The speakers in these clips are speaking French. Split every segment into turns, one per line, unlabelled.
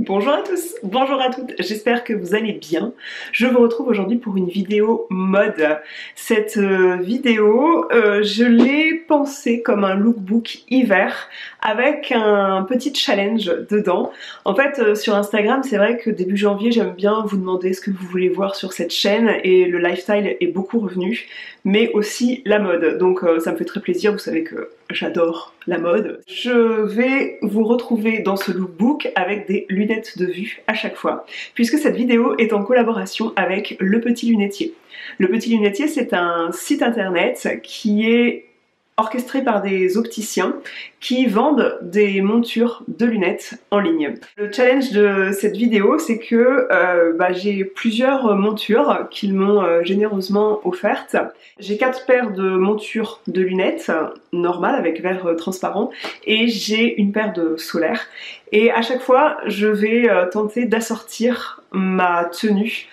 Bonjour à tous, bonjour à toutes, j'espère que vous allez bien. Je vous retrouve aujourd'hui pour une vidéo mode. Cette vidéo, je l'ai pensée comme un lookbook hiver avec un petit challenge dedans. En fait, sur Instagram, c'est vrai que début janvier, j'aime bien vous demander ce que vous voulez voir sur cette chaîne et le lifestyle est beaucoup revenu, mais aussi la mode. Donc ça me fait très plaisir, vous savez que j'adore la mode. Je vais vous retrouver dans ce lookbook avec des lunettes de vue à chaque fois, puisque cette vidéo est en collaboration avec Le Petit Lunetier. Le Petit Lunetier, c'est un site internet qui est orchestré par des opticiens qui vendent des montures de lunettes en ligne. Le challenge de cette vidéo, c'est que j'ai plusieurs montures qu'ils m'ont généreusement offertes. J'ai 4 paires de montures de lunettes normales avec verre transparent et j'ai une paire de solaires. Et à chaque fois, je vais tenter d'assortir ma tenue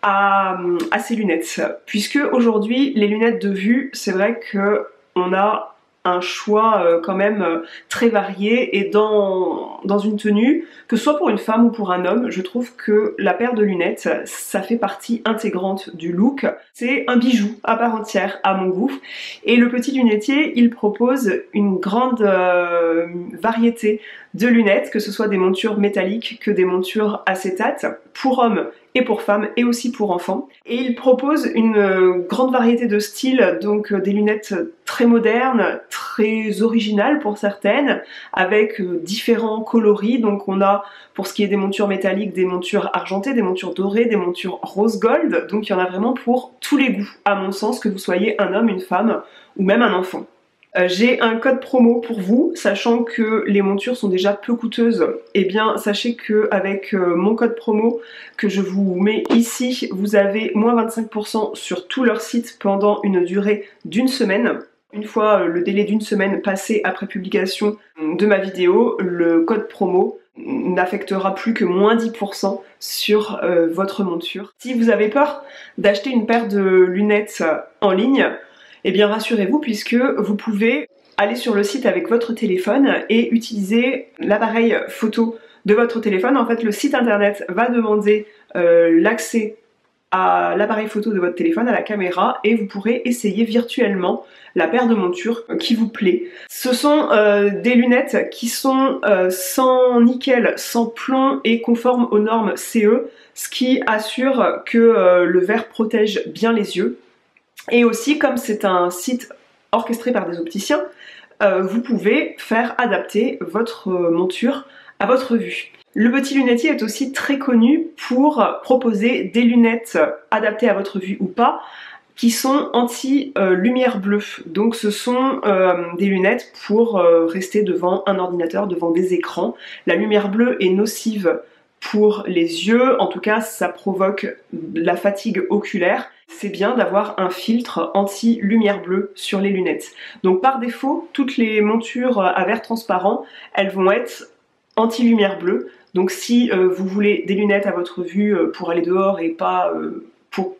à ces lunettes. Puisque aujourd'hui, les lunettes de vue, c'est vrai que on a un choix quand même très varié et dans une tenue, que ce soit pour une femme ou pour un homme, je trouve que la paire de lunettes, ça fait partie intégrante du look. C'est un bijou à part entière à mon goût. Et le Petit Lunetier, il propose une grande variété de lunettes, que ce soit des montures métalliques que des montures acétates, pour hommes et pour femmes et aussi pour enfants. Et il propose une grande variété de styles, donc des lunettes très modernes, très originales pour certaines, avec différents coloris. Donc on a, pour ce qui est des montures métalliques, des montures argentées, des montures dorées, des montures rose gold. Donc il y en a vraiment pour tous les goûts, à mon sens, que vous soyez un homme, une femme ou même un enfant. J'ai un code promo pour vous, sachant que les montures sont déjà peu coûteuses. Eh bien, sachez que avec mon code promo que je vous mets ici, vous avez moins 25% sur tout leur site pendant une durée d'une semaine. Une fois le délai d'une semaine passé après publication de ma vidéo, le code promo n'affectera plus que moins 10% sur votre monture. Si vous avez peur d'acheter une paire de lunettes en ligne, eh bien rassurez-vous, puisque vous pouvez aller sur le site avec votre téléphone et utiliser l'appareil photo de votre téléphone. En fait, le site internet va demander l'accès à l'appareil photo de votre téléphone, à la caméra, et vous pourrez essayer virtuellement la paire de montures qui vous plaît. Ce sont des lunettes qui sont sans nickel, sans plomb et conformes aux normes CE, ce qui assure que le verre protège bien les yeux. Et aussi, comme c'est un site orchestré par des opticiens, vous pouvez faire adapter votre monture à votre vue. Le Petit Lunetier est aussi très connu pour proposer des lunettes adaptées à votre vue ou pas, qui sont anti-lumière bleue. Donc ce sont des lunettes pour rester devant un ordinateur, devant des écrans. La lumière bleue est nocive pour les yeux, en tout cas ça provoque la fatigue oculaire. C'est bien d'avoir un filtre anti-lumière bleue sur les lunettes. Donc par défaut, toutes les montures à verre transparent, elles vont être anti-lumière bleue. Donc si vous voulez des lunettes à votre vue pour aller dehors et pas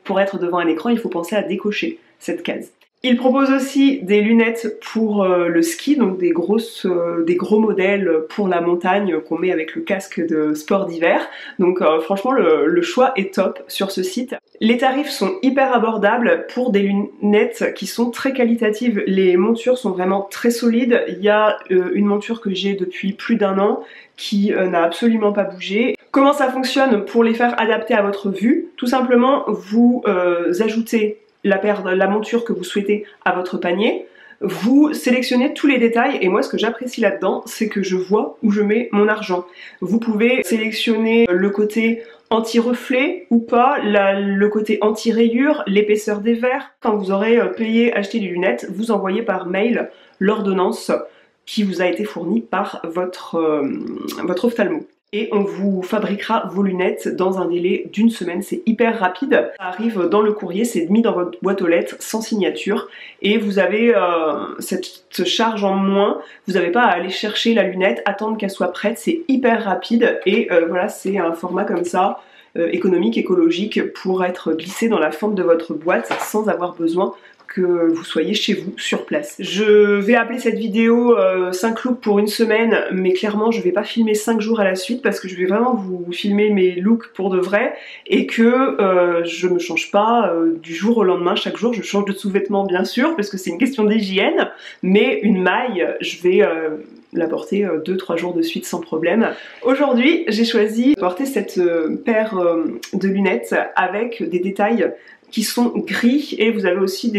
pour être devant un écran, il faut penser à décocher cette case. Il propose aussi des lunettes pour le ski, donc des gros modèles pour la montagne qu'on met avec le casque de sport d'hiver. Donc franchement le choix est top sur ce site. Les tarifs sont hyper abordables pour des lunettes qui sont très qualitatives. Les montures sont vraiment très solides. Il y a une monture que j'ai depuis plus d'1 an qui n'a absolument pas bougé. Comment ça fonctionne pour les faire adapter à votre vue? Tout simplement, vous ajoutez la monture que vous souhaitez à votre panier, vous sélectionnez tous les détails et moi ce que j'apprécie là-dedans c'est que je vois où je mets mon argent. Vous pouvez sélectionner le côté anti-reflet ou pas, le côté anti-rayure, l'épaisseur des verres. Quand vous aurez acheté les lunettes, vous envoyez par mail l'ordonnance qui vous a été fournie par votre ophtalmo. Et on vous fabriquera vos lunettes dans un délai d'1 semaine, c'est hyper rapide. Ça arrive dans le courrier, c'est mis dans votre boîte aux lettres sans signature et vous avez cette charge en moins. Vous n'avez pas à aller chercher la lunette, attendre qu'elle soit prête, c'est hyper rapide et voilà, c'est un format comme ça, économique, écologique, pour être glissé dans la fente de votre boîte sans avoir besoin que vous soyez chez vous, sur place. Je vais appeler cette vidéo 5 looks pour une semaine, mais clairement je vais pas filmer 5 jours à la suite parce que je vais vraiment vous filmer mes looks pour de vrai et que je me change pas du jour au lendemain. Chaque jour je change de sous-vêtements bien sûr parce que c'est une question d'hygiène, mais une maille je vais la porter 2-3 jours de suite sans problème. Aujourd'hui j'ai choisi de porter cette paire de lunettes avec des détails qui sont gris et vous avez aussi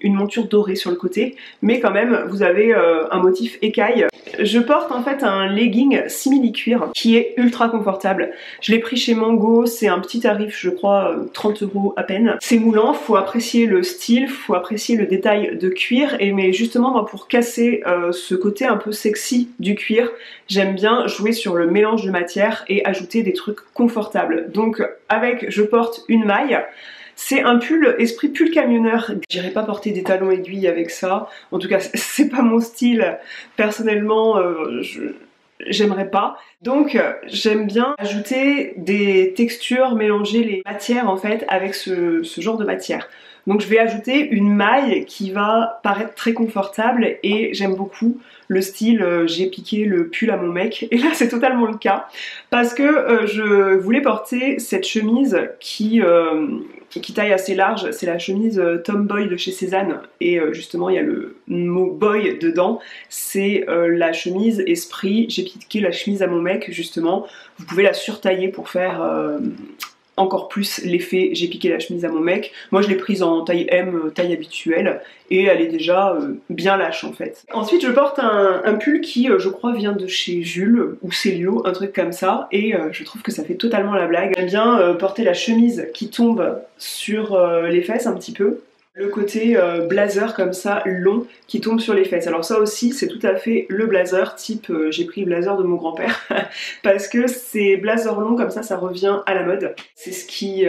une monture dorée sur le côté, mais quand même vous avez un motif écaille. Je porte en fait un legging simili-cuir qui est ultra confortable. Je l'ai pris chez Mango, c'est un petit tarif, je crois 30 € à peine. C'est moulant, faut apprécier le style, faut apprécier le détail de cuir, et mais justement moi pour casser ce côté un peu sexy du cuir, j'aime bien jouer sur le mélange de matière et ajouter des trucs confortables. Donc je porte une maille. C'est un pull esprit pull camionneur. J'irai pas porter des talons aiguilles avec ça. En tout cas, c'est pas mon style. Personnellement, j'aimerais pas. Donc, j'aime bien ajouter des textures, mélanger les matières en fait avec ce genre de matière. Donc je vais ajouter une maille qui va paraître très confortable et j'aime beaucoup le style j'ai piqué le pull à mon mec, et là c'est totalement le cas parce que je voulais porter cette chemise qui taille assez large. C'est la chemise Tomboy de chez Cézanne et justement il y a le mot boy dedans. C'est la chemise esprit j'ai piqué la chemise à mon mec justement. Vous pouvez la surtailler pour faire encore plus l'effet j'ai piqué la chemise à mon mec. Moi je l'ai prise en taille M, taille habituelle, et elle est déjà bien lâche en fait. Ensuite je porte un pull qui je crois vient de chez Jules ou Célio, un truc comme ça, et je trouve que ça fait totalement la blague. J'aime bien porter la chemise qui tombe sur les fesses un petit peu. Le côté blazer comme ça, long, qui tombe sur les fesses. Alors ça aussi, c'est tout à fait le blazer, type j'ai pris le blazer de mon grand-père, parce que ces blazers longs comme ça revient à la mode. C'est ce qui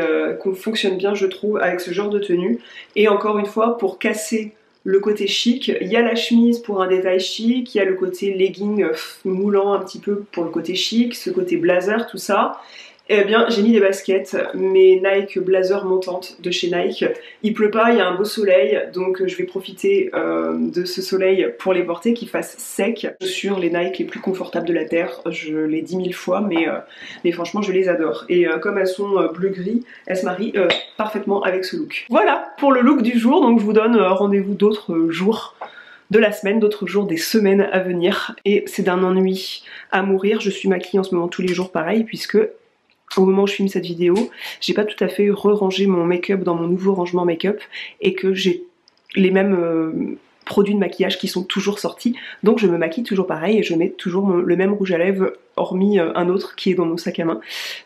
fonctionne bien, je trouve, avec ce genre de tenue. Et encore une fois, pour casser le côté chic, il y a la chemise pour un détail chic, il y a le côté legging moulant un petit peu pour le côté chic, ce côté blazer, tout ça. Eh bien, j'ai mis des baskets, mes Nike Blazer montantes de chez Nike. Il pleut pas, il y a un beau soleil, donc je vais profiter de ce soleil pour les porter, qu'il fasse sec. Chaussures, les Nike les plus confortables de la terre, je les 10 000 fois, mais franchement je les adore. Et comme elles sont bleu-gris, elles se marient parfaitement avec ce look. Voilà pour le look du jour, donc je vous donne rendez-vous d'autres jours de la semaine, d'autres jours des semaines à venir. Et c'est d'un ennui à mourir, je suis maquillée en ce moment tous les jours pareil, puisque au moment où je filme cette vidéo, j'ai pas tout à fait re-rangé mon make-up dans mon nouveau rangement make-up et que j'ai les mêmes produits de maquillage qui sont toujours sortis, donc je me maquille toujours pareil et je mets toujours le même rouge à lèvres, hormis un autre qui est dans mon sac à main.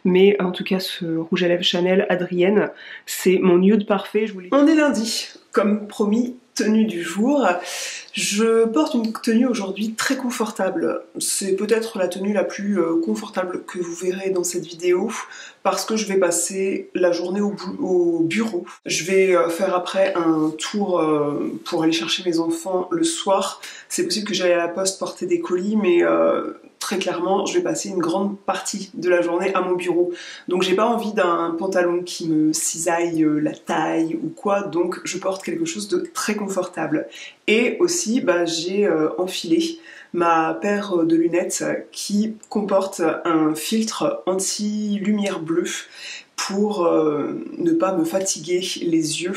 Mais en tout cas ce rouge à lèvres Chanel Adrienne, c'est mon nude parfait. On est lundi, comme promis, tenue du jour. Je porte une tenue aujourd'hui très confortable. C'est peut-être la tenue la plus confortable que vous verrez dans cette vidéo parce que je vais passer la journée au bureau. Je vais faire après un tour pour aller chercher mes enfants le soir. C'est possible que j'aille à la poste porter des colis, mais très clairement, je vais passer une grande partie de la journée à mon bureau. Donc j'ai pas envie d'un pantalon qui me cisaille la taille ou quoi, donc je porte quelque chose de très confortable. Et aussi, j'ai enfilé ma paire de lunettes qui comporte un filtre anti-lumière bleue pour ne pas me fatiguer les yeux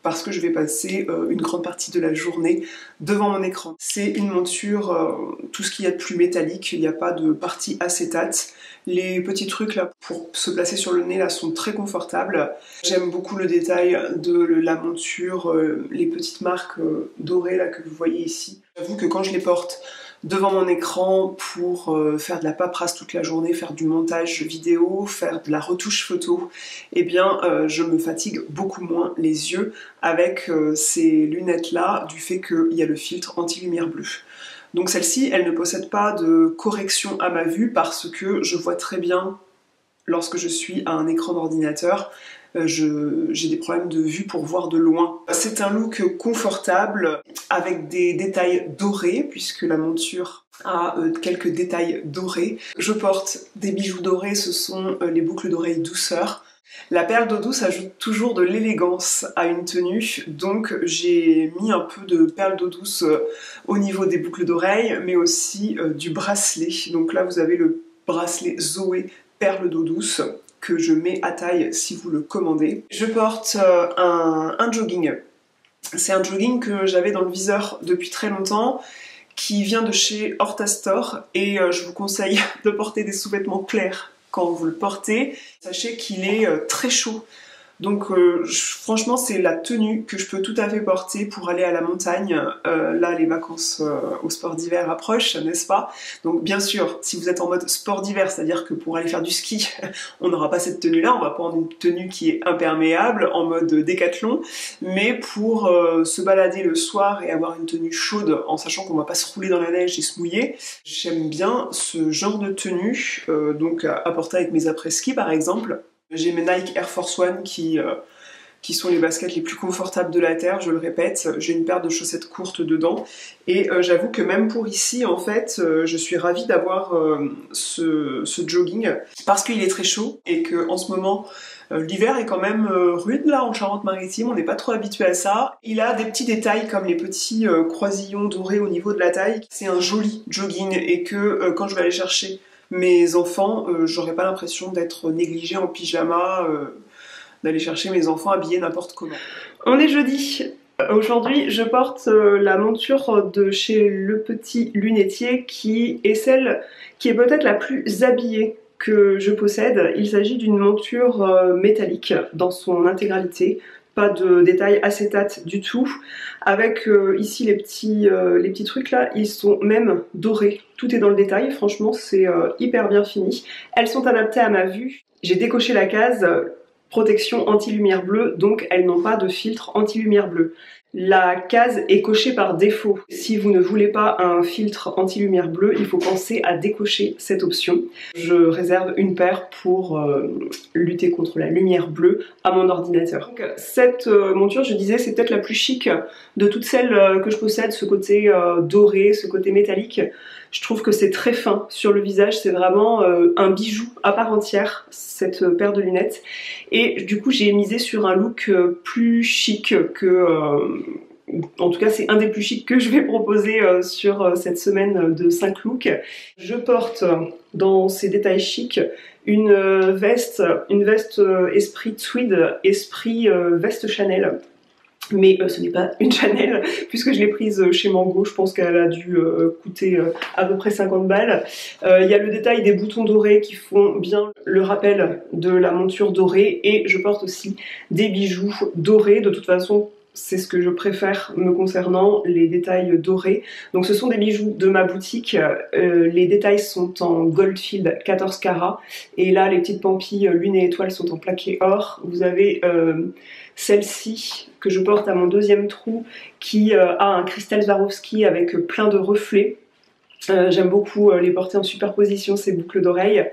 parce que je vais passer une grande partie de la journée devant mon écran. C'est une monture, tout ce qu'il y a de plus métallique, il n'y a pas de partie acétate. Les petits trucs là pour se placer sur le nez là sont très confortables. J'aime beaucoup le détail de la monture, les petites marques dorées là que vous voyez ici. J'avoue que quand je les porte devant mon écran pour faire de la paperasse toute la journée, faire du montage vidéo, faire de la retouche photo, eh bien je me fatigue beaucoup moins les yeux avec ces lunettes là du fait qu'il y a le filtre anti-lumière bleue. Donc celle-ci, elle ne possède pas de correction à ma vue parce que je vois très bien lorsque je suis à un écran d'ordinateur. J'ai des problèmes de vue pour voir de loin. C'est un look confortable avec des détails dorés puisque la monture a quelques détails dorés. Je porte des bijoux dorés, ce sont les boucles d'oreilles douceur. La perle d'eau douce ajoute toujours de l'élégance à une tenue, donc j'ai mis un peu de perle d'eau douce au niveau des boucles d'oreilles, mais aussi du bracelet. Donc là vous avez le bracelet Zoé perle d'eau douce que je mets à taille si vous le commandez. Je porte un jogging. C'est un jogging que j'avais dans le viseur depuis très longtemps, qui vient de chez Horta Store, et je vous conseille de porter des sous-vêtements clairs quand vous le portez. Sachez qu'il est très chaud. Donc franchement c'est la tenue que je peux tout à fait porter pour aller à la montagne. Là les vacances au sport d'hiver approchent, n'est-ce pas? Donc bien sûr, si vous êtes en mode sport d'hiver, c'est-à-dire que pour aller faire du ski, on n'aura pas cette tenue-là, on va prendre une tenue qui est imperméable, en mode décathlon, mais pour se balader le soir et avoir une tenue chaude, en sachant qu'on va pas se rouler dans la neige et se mouiller, j'aime bien ce genre de tenue, donc à porter avec mes après-ski par exemple. J'ai mes Nike Air Force One qui sont les baskets les plus confortables de la Terre, je le répète. J'ai une paire de chaussettes courtes dedans. Et j'avoue que même pour ici, en fait, je suis ravie d'avoir ce jogging parce qu'il est très chaud et que en ce moment, l'hiver est quand même rude là en Charente-Maritime, on n'est pas trop habitué à ça. Il a des petits détails comme les petits croisillons dorés au niveau de la taille. C'est un joli jogging et que quand je vais aller chercher mes enfants, j'aurais pas l'impression d'être négligée en pyjama, d'aller chercher mes enfants habillés n'importe comment. On est jeudi. Aujourd'hui, je porte la monture de chez Le Petit Lunetier qui est celle qui est peut-être la plus habillée que je possède. Il s'agit d'une monture métallique dans son intégralité. Pas de détails acétate du tout. Avec ici les petits trucs là, ils sont même dorés. Tout est dans le détail, franchement c'est hyper bien fini. Elles sont adaptées à ma vue. J'ai décoché la case protection anti-lumière bleue, donc elles n'ont pas de filtre anti-lumière bleue. La case est cochée par défaut. Si vous ne voulez pas un filtre anti-lumière bleue, il faut penser à décocher cette option. Je réserve une paire pour lutter contre la lumière bleue à mon ordinateur. Donc, cette monture, je disais, c'est peut-être la plus chic de toutes celles que je possède, ce côté doré, ce côté métallique. Je trouve que c'est très fin sur le visage, c'est vraiment un bijou à part entière, cette paire de lunettes. Et du coup, j'ai misé sur un look plus chic que... en tout cas, c'est un des plus chics que je vais proposer sur cette semaine de 5 looks. Je porte dans ces détails chics une veste esprit tweed, esprit veste Chanel. Mais ce n'est pas une Chanel, puisque je l'ai prise chez Mango, je pense qu'elle a dû coûter à peu près 50 balles. Il y a le détail des boutons dorés qui font bien le rappel de la monture dorée, et je porte aussi des bijoux dorés. De toute façon, c'est ce que je préfère me concernant, les détails dorés. Donc ce sont des bijoux de ma boutique, les détails sont en Goldfield 14 carats, et là les petites pampilles lune et étoile sont en plaqué or. Vous avez celle-ci que je porte à mon deuxième trou qui a un cristal Swarovski avec plein de reflets. J'aime beaucoup les porter en superposition, ces boucles d'oreilles.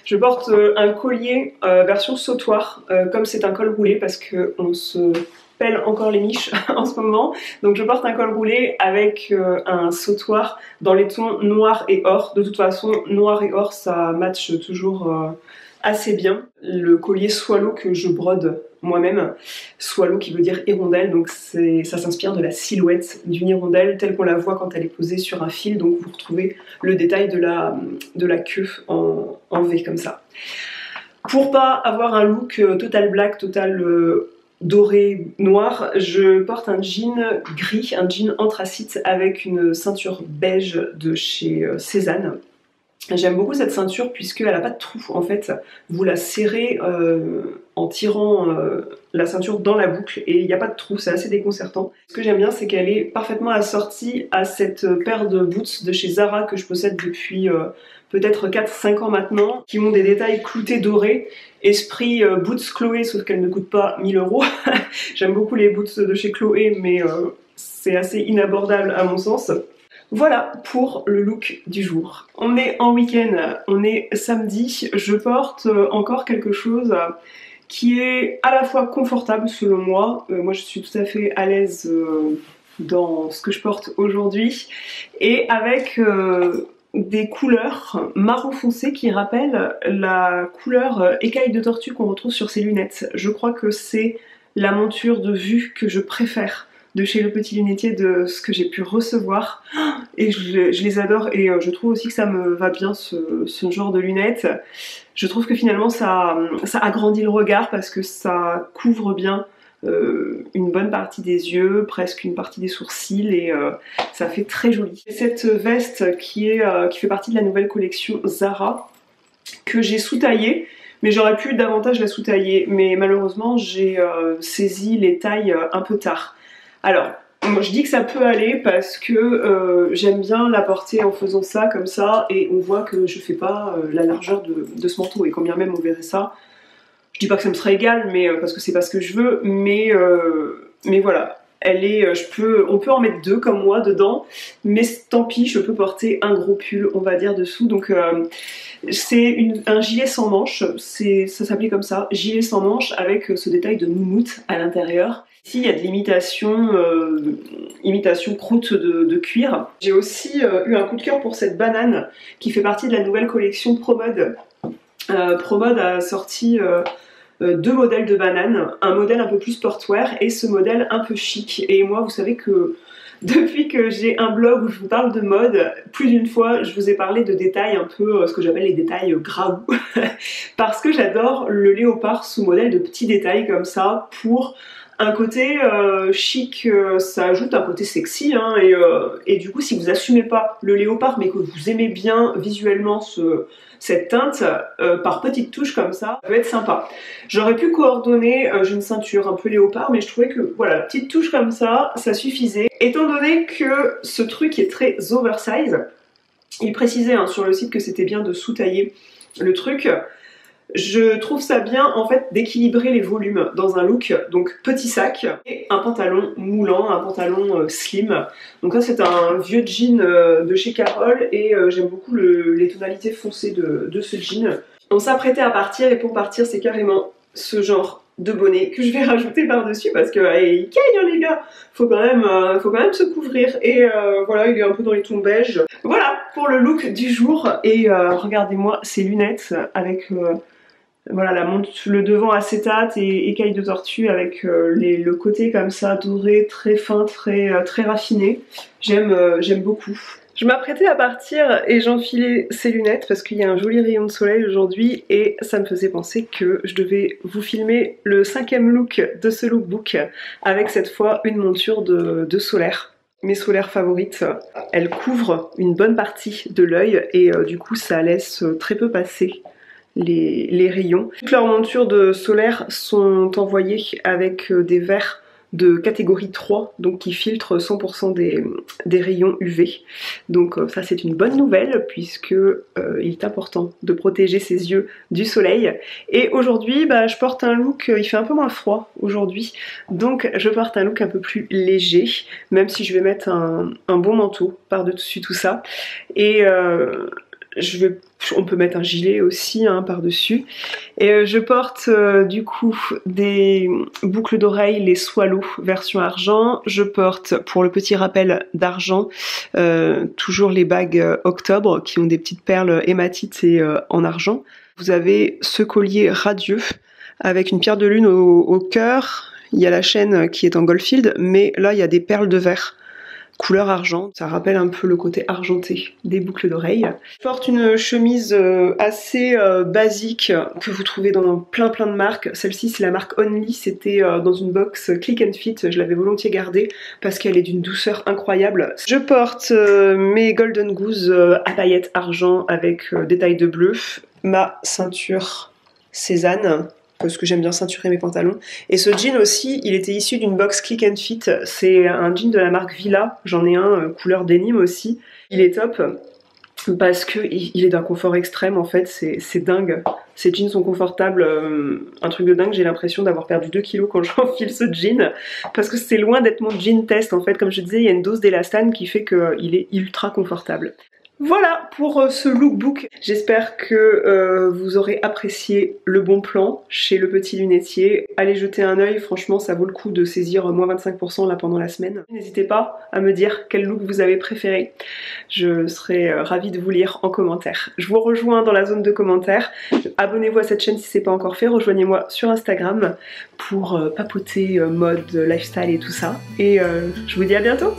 Je porte un collier version sautoir, comme c'est un col roulé, parce qu'on se pèle encore les miches en ce moment. Donc je porte un col roulé avec un sautoir dans les tons noir et or. De toute façon, noir et or, ça matche toujours assez bien. Le collier Swallow que je brode moi-même, Swallow qui veut dire hirondelle, donc ça s'inspire de la silhouette d'une hirondelle telle qu'on la voit quand elle est posée sur un fil, donc vous retrouvez le détail de la queue en V comme ça. Pour pas avoir un look total black, total doré, noir, je porte un jean gris, un jean anthracite avec une ceinture beige de chez Cézanne. J'aime beaucoup cette ceinture puisqu'elle n'a pas de trou en fait, vous la serrez en tirant la ceinture dans la boucle et il n'y a pas de trou, c'est assez déconcertant. Ce que j'aime bien c'est qu'elle est parfaitement assortie à cette paire de boots de chez Zara que je possède depuis peut-être 4-5 ans maintenant, qui ont des détails cloutés dorés, esprit boots Chloé sauf qu'elles ne coûtent pas 1000 €. J'aime beaucoup les boots de chez Chloé mais c'est assez inabordable à mon sens. Voilà pour le look du jour. On est en week-end, on est samedi, je porte encore quelque chose qui est à la fois confortable selon moi. Moi je suis tout à fait à l'aise dans ce que je porte aujourd'hui et avec des couleurs marron foncé qui rappellent la couleur écaille de tortue qu'on retrouve sur ses lunettes. Je crois que c'est la monture de vue que je préfère de chez Le Petit Lunetier, de ce que j'ai pu recevoir, et je les adore, et je trouve aussi que ça me va bien ce genre de lunettes. Je trouve que finalement ça agrandit le regard parce que ça couvre bien une bonne partie des yeux, presque une partie des sourcils, et ça fait très joli. Cette veste qui fait partie de la nouvelle collection Zara, que j'ai sous-taillée, mais j'aurais pu davantage la sous-tailler, mais malheureusement j'ai saisi les tailles un peu tard. Alors, moi je dis que ça peut aller parce que j'aime bien la porter en faisant ça, comme ça, et on voit que je fais pas la largeur de ce manteau, et quand bien même on verrait ça, je dis pas que ça me serait égal, mais parce que c'est pas ce que je veux, mais voilà, on peut en mettre deux comme moi dedans, mais tant pis, je peux porter un gros pull, on va dire, dessous. Donc c'est un gilet sans manches, ça s'appelait comme ça, gilet sans manches avec ce détail de moumoute à l'intérieur. Ici, il y a de l'imitation croûte de cuir. J'ai aussi eu un coup de cœur pour cette banane qui fait partie de la nouvelle collection ProMode. ProMode a sorti deux modèles de bananes, un modèle un peu plus sportwear et ce modèle un peu chic. Et moi, vous savez que depuis que j'ai un blog où je vous parle de mode, plus d'une fois je vous ai parlé de détails un peu, ce que j'appelle les détails graous, parce que j'adore le léopard sous modèle de petits détails comme ça, pour un côté chic, ça ajoute un côté sexy, hein, et du coup si vous assumez pas le léopard mais que vous aimez bien visuellement cette teinte, par petites touches comme ça peut être sympa. J'aurais pu coordonner, j'ai une ceinture un peu léopard, mais je trouvais que voilà, petite touche comme ça suffisait. Étant donné que ce truc est très oversize, il précisait hein, sur le site que c'était bien de sous-tailler le truc. Je trouve ça bien en fait d'équilibrer les volumes dans un look, donc petit sac et un pantalon moulant, un pantalon slim. Donc là c'est un vieux jean de chez Carole, et j'aime beaucoup les tonalités foncées de ce jean. On s'apprêtait à partir, et pour partir c'est carrément ce genre de bonnet que je vais rajouter par dessus parce que il caille hein, les gars, faut quand même se couvrir, et voilà, il est un peu dans les tons beige. Voilà pour le look du jour, et regardez-moi ces lunettes avec voilà, le devant acétate et écaille de tortue avec le côté comme ça doré, très fin, très raffiné. J'aime beaucoup. Je m'apprêtais à partir et j'enfilais ces lunettes parce qu'il y a un joli rayon de soleil aujourd'hui, et ça me faisait penser que je devais vous filmer le 5e look de ce lookbook avec cette fois une monture de solaire. Mes solaires favorites, elles couvrent une bonne partie de l'œil, et du coup ça laisse très peu passer les rayons. Toutes leurs montures de solaire sont envoyées avec des verres de catégorie 3, donc qui filtrent 100% des rayons UV. Donc ça c'est une bonne nouvelle, puisque il est important de protéger ses yeux du soleil. Et aujourd'hui bah, je porte un look, il fait un peu moins froid aujourd'hui, donc je porte un look un peu plus léger, même si je vais mettre un bon manteau par-dessus tout ça. Et on peut mettre un gilet aussi hein, par-dessus. Et je porte du coup des boucles d'oreilles, les Swallow version argent. Je porte, pour le petit rappel d'argent, toujours les bagues Octobre qui ont des petites perles hématites et en argent. Vous avez ce collier radieux avec une pierre de lune au cœur. Il y a la chaîne qui est en Goldfield, mais là il y a des perles de verre couleur argent, ça rappelle un peu le côté argenté des boucles d'oreilles. Je porte une chemise assez basique que vous trouvez dans plein de marques. Celle-ci c'est la marque Only, c'était dans une box Click and Fit, je l'avais volontiers gardée parce qu'elle est d'une douceur incroyable. Je porte mes Golden Goose à paillettes argent avec détails de bleu, ma ceinture Cézanne, parce que j'aime bien ceinturer mes pantalons. Et ce jean aussi, il était issu d'une box Click and Fit. C'est un jean de la marque Villa. J'en ai un couleur denim aussi. Il est top parce qu'il est d'un confort extrême en fait. C'est dingue. Ces jeans sont confortables. Un truc de dingue. J'ai l'impression d'avoir perdu 2 kilos quand j'enfile ce jean. Parce que c'est loin d'être mon jean test en fait. Comme je disais, il y a une dose d'élastane qui fait qu'il est ultra confortable. Voilà pour ce lookbook. J'espère que vous aurez apprécié le bon plan chez le petit lunetier. Allez jeter un œil, franchement ça vaut le coup de saisir moins 25% là pendant la semaine. N'hésitez pas à me dire quel look vous avez préféré. Je serai ravie de vous lire en commentaire. Je vous rejoins dans la zone de commentaires. Abonnez-vous à cette chaîne si ce n'est pas encore fait. Rejoignez-moi sur Instagram pour papoter mode, lifestyle et tout ça. Et je vous dis à bientôt.